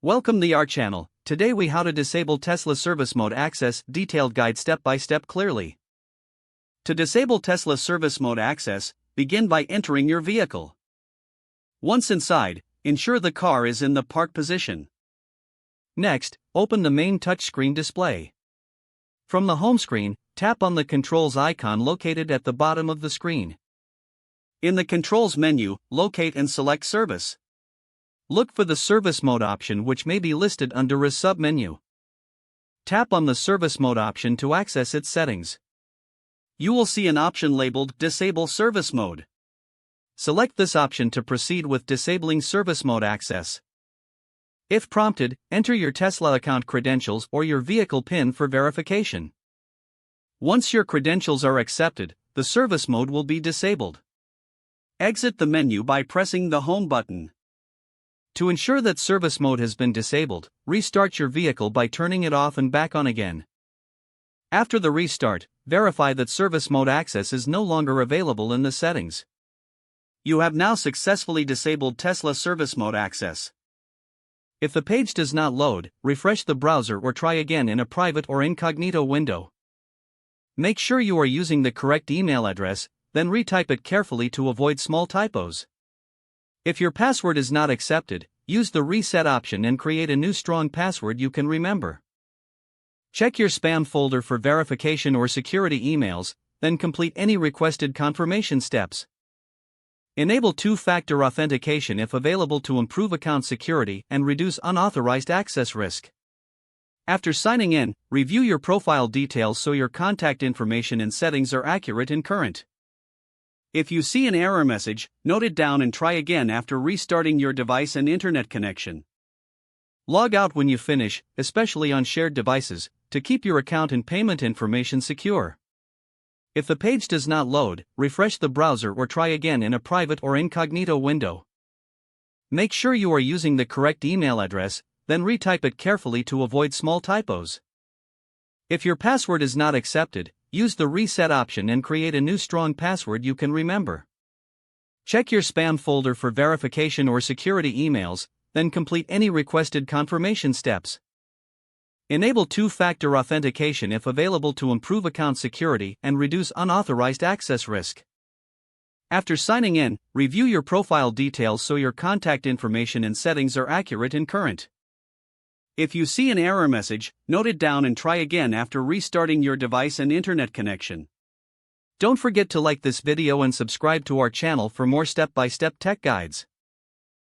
Welcome to our channel. Today we how to disable Tesla service mode access, detailed guide step by step clearly. To disable Tesla service mode access, begin by entering your vehicle. Once inside, ensure the car is in the park position. Next, open the main touchscreen display. From the home screen, tap on the controls icon located at the bottom of the screen. In the controls menu, locate and select service. Look for the service mode option, which may be listed under a sub-menu. Tap on the service mode option to access its settings. You will see an option labeled Disable Service Mode. Select this option to proceed with disabling service mode access. If prompted, enter your Tesla account credentials or your vehicle PIN for verification. Once your credentials are accepted, the service mode will be disabled. Exit the menu by pressing the Home button. To ensure that service mode has been disabled, restart your vehicle by turning it off and back on again. After the restart, verify that service mode access is no longer available in the settings. You have now successfully disabled Tesla service mode access. If the page does not load, refresh the browser or try again in a private or incognito window. Make sure you are using the correct email address, then retype it carefully to avoid small typos. If your password is not accepted, use the reset option and create a new strong password you can remember. Check your spam folder for verification or security emails, then complete any requested confirmation steps. Enable two-factor authentication if available to improve account security and reduce unauthorized access risk. After signing in, review your profile details so your contact information and settings are accurate and current. If you see an error message, note it down and try again after restarting your device and internet connection. Log out when you finish, especially on shared devices, to keep your account and payment information secure. If the page does not load, refresh the browser or try again in a private or incognito window. Make sure you are using the correct email address, then retype it carefully to avoid small typos. If your password is not accepted, use the reset option and create a new strong password you can remember. Check your spam folder for verification or security emails, then complete any requested confirmation steps. Enable two-factor authentication if available to improve account security and reduce unauthorized access risk. After signing in, review your profile details so your contact information and settings are accurate and current. If you see an error message, note it down and try again after restarting your device and internet connection. Don't forget to like this video and subscribe to our channel for more step-by-step tech guides.